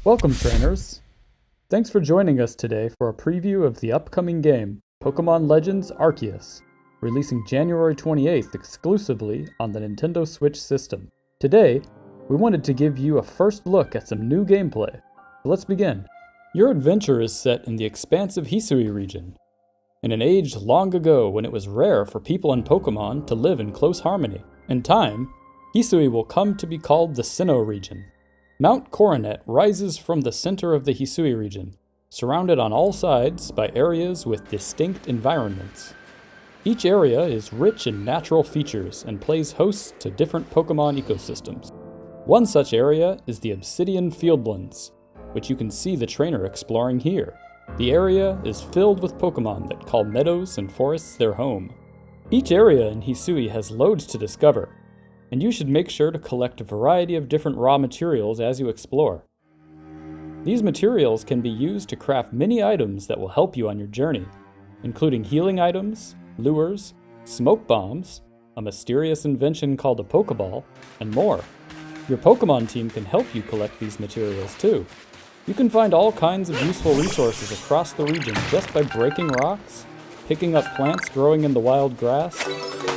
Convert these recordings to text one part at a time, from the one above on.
Welcome, trainers! Thanks for joining us today for a preview of the upcoming game, Pokémon Legends Arceus, releasing January 28th exclusively on the Nintendo Switch system. Today, we wanted to give you a first look at some new gameplay. So let's begin. Your adventure is set in the expansive HISUI region, in an age long ago when it was rare for people and Pokémon to live in close harmony. In time, HISUI will come to be called the Sinnoh region. Mount Coronet rises from the center of the HISUI region, surrounded on all sides by areas with distinct environments. Each area is rich in natural features and plays host to different Pokémon ecosystems. One such area is the Obsidian Fieldlands, which you can see the trainer exploring here. The area is filled with Pokémon that call meadows and forests their home. Each area in HISUI has loads to discover, and you should make sure to collect a variety of different raw materials as you explore. These materials can be used to craft many items that will help you on your journey, including healing items, lures, smoke bombs, a mysterious invention called a Pokéball, and more. Your Pokémon team can help you collect these materials too. You can find all kinds of useful resources across the region just by breaking rocks, picking up plants growing in the wild grass,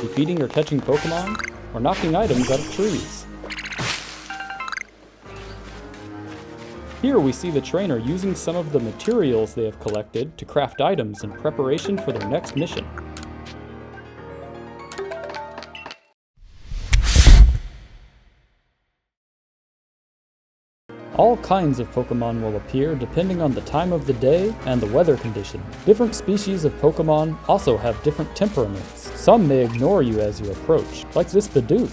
defeating or catching Pokémon, or knocking items out of trees. Here we see the trainer using some of the materials they have collected to craft items in preparation for their next mission. All kinds of Pokémon will appear depending on the time of the day and the weather condition. Different species of Pokémon also have different temperaments. Some may ignore you as you approach, like this Bidoof.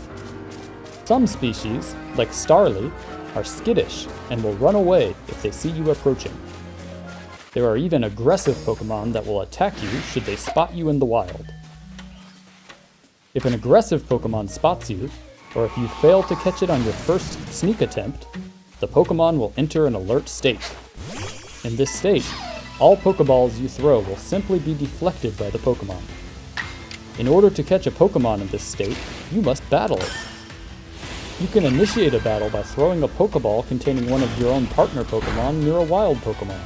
Some species, like Starly, are skittish and will run away if they see you approaching. There are even aggressive Pokémon that will attack you should they spot you in the wild. If an aggressive Pokémon spots you, or if you fail to catch it on your first sneak attempt, the Pokémon will enter an alert state. In this state, all Pokéballs you throw will simply be deflected by the Pokémon. In order to catch a Pokémon in this state, you must battle it. You can initiate a battle by throwing a Pokéball containing one of your own partner Pokémon near a wild Pokémon.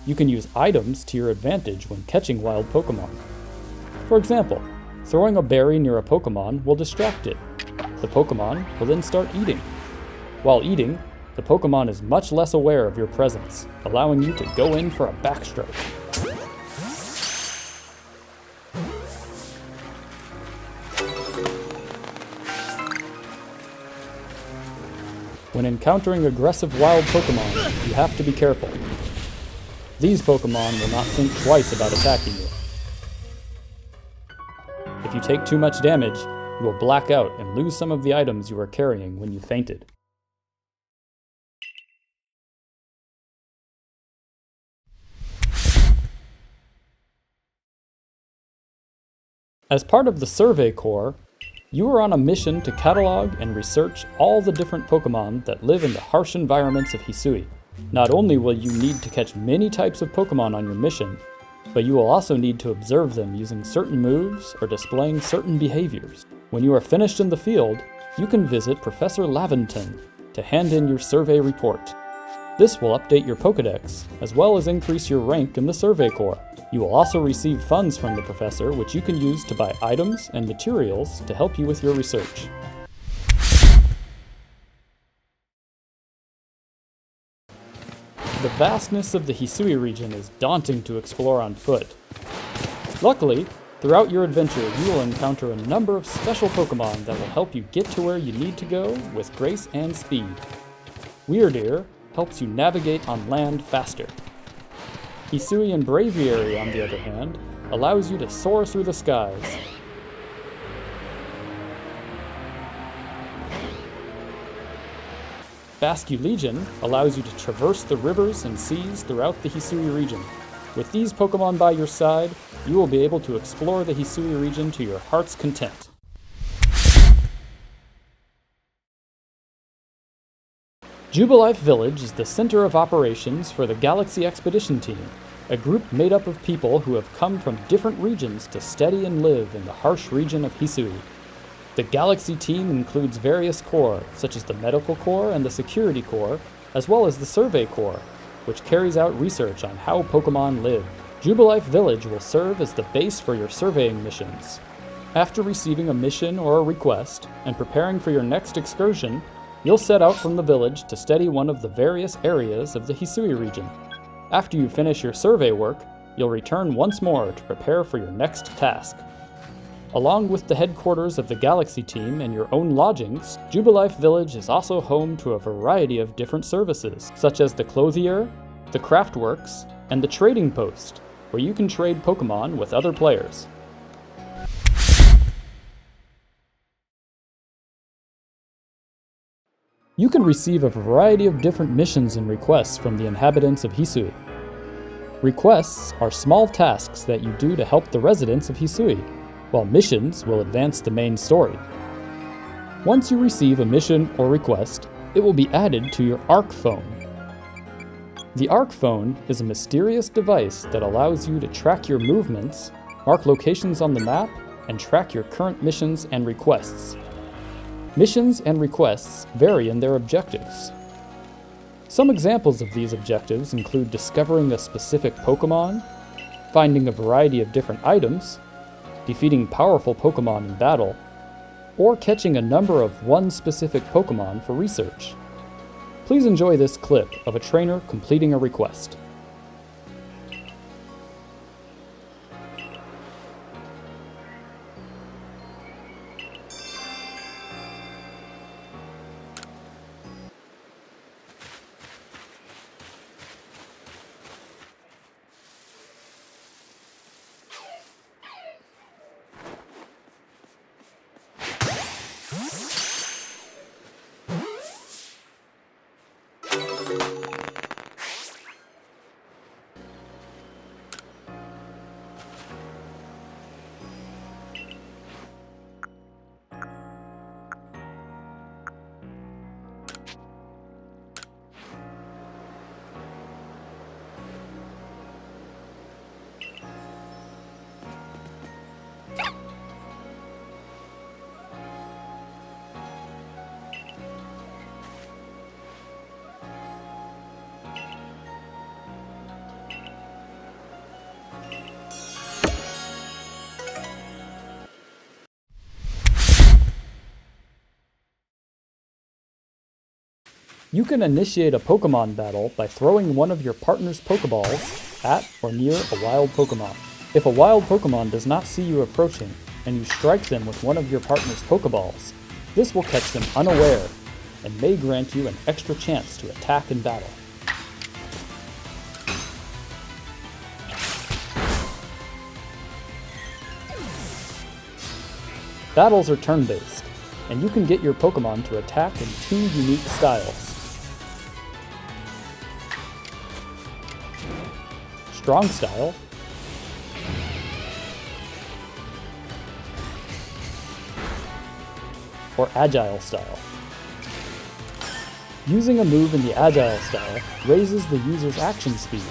You can use items to your advantage when catching wild Pokémon. For example, throwing a berry near a Pokémon will distract it. The Pokémon will then start eating. While eating, the Pokémon is much less aware of your presence, allowing you to go in for a backstroke. When encountering aggressive wild Pokémon, you have to be careful. These Pokémon will not think twice about attacking you. If you take too much damage, you will black out and lose some of the items you were carrying when you fainted. As part of the Survey Corps, you are on a mission to catalog and research all the different Pokémon that live in the harsh environments of HISUI. Not only will you need to catch many types of Pokémon on your mission, but you will also need to observe them using certain moves or displaying certain behaviors. When you are finished in the field, you can visit Professor Laventon to hand in your survey report. This will update your Pokédex, as well as increase your rank in the Survey Corps. You will also receive funds from the professor which you can use to buy items and materials to help you with your research. The vastness of the HISUI region is daunting to explore on foot. Luckily, throughout your adventure you will encounter a number of special Pokémon that will help you get to where you need to go with grace and speed. Weirdeer helps you navigate on land faster. HISUI and Braviary, on the other hand, allows you to soar through the skies. Basculegion allows you to traverse the rivers and seas throughout the HISUI region. With these Pokémon by your side, you will be able to explore the HISUI region to your heart's content. JUBILFE Village is the center of operations for the Galaxy Expedition Team, a group made up of people who have come from different regions to study and live in the harsh region of HISUI. The Galaxy team includes various corps, such as the Medical Corps and the Security Corps, as well as the Survey Corps, which carries out research on how Pokémon live. JUBILFE Village will serve as the base for your surveying missions. After receiving a mission or a request, and preparing for your next excursion, you'll set out from the village to study one of the various areas of the HISUI region. After you finish your survey work, you'll return once more to prepare for your next task. Along with the headquarters of the Galaxy team and your own lodgings, JUBILFE Village is also home to a variety of different services, such as the Clothier, the Craftworks, and the Trading Post, where you can trade Pokémon with other players. You can receive a variety of different missions and requests from the inhabitants of HISUI. Requests are small tasks that you do to help the residents of HISUI, while missions will advance the main story. Once you receive a mission or request, it will be added to your ARC phone. The ARC phone is a mysterious device that allows you to track your movements, mark locations on the map, and track your current missions and requests. Missions and requests vary in their objectives. Some examples of these objectives include discovering a specific Pokémon, finding a variety of different items, defeating powerful Pokémon in battle, or catching a number of one specific Pokémon for research. Please enjoy this clip of a trainer completing a request. You can initiate a Pokémon battle by throwing one of your partner's Pokéballs at or near a wild Pokémon. If a wild Pokémon does not see you approaching, and you strike them with one of your partner's Pokéballs, this will catch them unaware and may grant you an extra chance to attack in battle. Battles are turn-based, and you can get your Pokémon to attack in two unique styles. Strong Style, or Agile Style. Using a move in the Agile Style raises the user's action speed,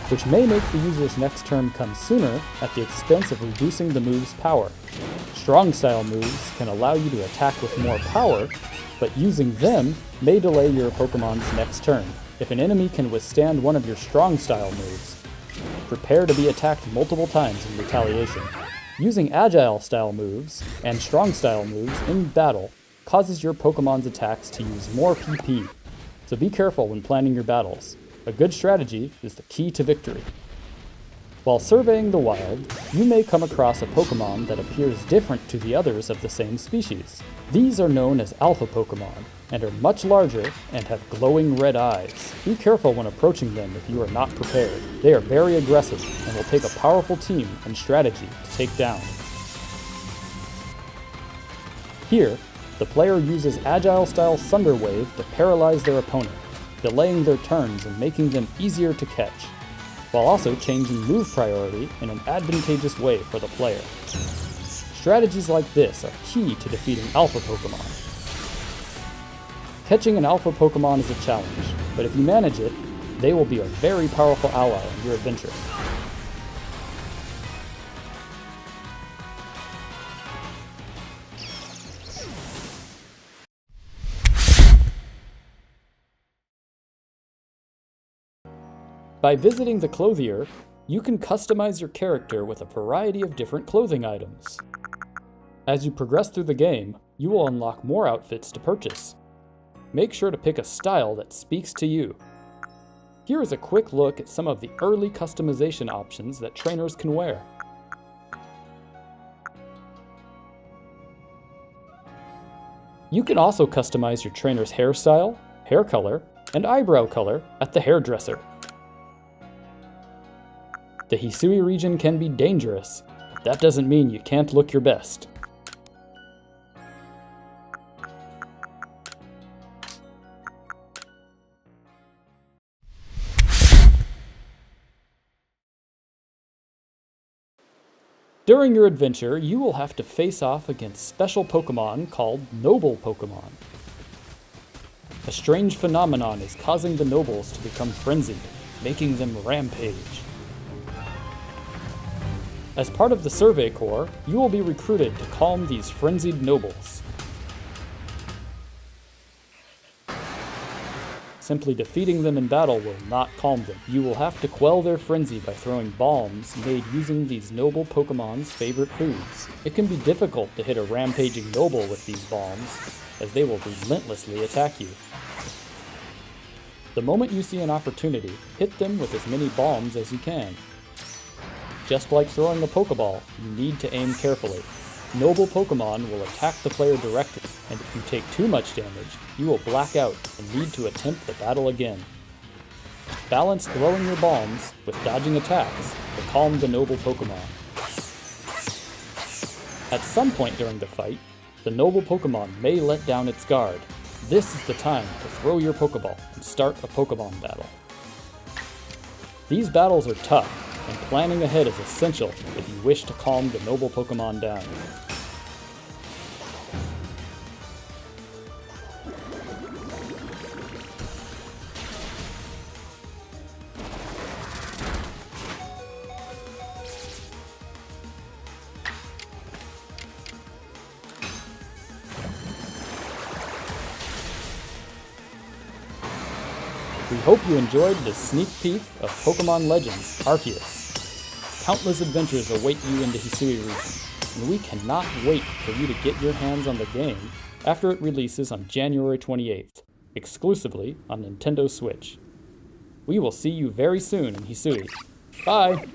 which may make the user's next turn come sooner at the expense of reducing the move's power. Strong Style moves can allow you to attack with more power, but using them may delay your Pokémon's next turn. If an enemy can withstand one of your Strong Style moves, prepare to be attacked multiple times in retaliation. Using Agile Style moves and Strong Style moves in battle causes your Pokémon's attacks to use more PP, so be careful when planning your battles. A good strategy is the key to victory. While surveying the wild, you may come across a Pokémon that appears different to the others of the same species. These are known as Alpha Pokémon, and are much larger and have glowing red eyes. Be careful when approaching them if you are not prepared. They are very aggressive and will take a powerful team and strategy to take down. Here, the player uses Agile Style Thunder Wave to paralyze their opponent, delaying their turns and making them easier to catch, while also changing move priority in an advantageous way for the player. Strategies like this are key to defeating Alpha Pokémon. Catching an alpha Pokemon is a challenge, but if you manage it, they will be a very powerful ally in your adventure. By visiting the clothier, you can customize your character with a variety of different clothing items. As you progress through the game, you will unlock more outfits to purchase. Make sure to pick a style that speaks to you. Here is a quick look at some of the early customization options that trainers can wear. You can also customize your trainer's hairstyle, hair color, and eyebrow color at the hairdresser. The HISUI region can be dangerous, but that doesn't mean you can't look your best. During your adventure, you will have to face off against special Pokémon called Noble Pokémon. A strange phenomenon is causing the nobles to become frenzied, making them rampage. As part of the Survey Corps, you will be recruited to calm these frenzied nobles. Simply defeating them in battle will not calm them. You will have to quell their frenzy by throwing bombs made using these noble Pokemon's favorite foods. It can be difficult to hit a rampaging noble with these bombs, as they will relentlessly attack you. The moment you see an opportunity, hit them with as many bombs as you can. Just like throwing a Pokeball, you need to aim carefully. Noble Pokemon will attack the player directly, and if you take too much damage, you will black out and need to attempt the battle again. Balance throwing your bombs with dodging attacks to calm the Noble Pokemon. At some point during the fight, the Noble Pokemon may let down its guard. This is the time to throw your Pokeball and start a Pokemon battle. These battles are tough, and planning ahead is essential if you wish to calm the Noble Pokemon down. We hope you enjoyed this sneak peek of Pokémon Legends Arceus. Countless adventures await you in the HISUI region, and we cannot wait for you to get your hands on the game after it releases on January 28th, exclusively on Nintendo Switch. We will see you very soon in HISUI. Bye!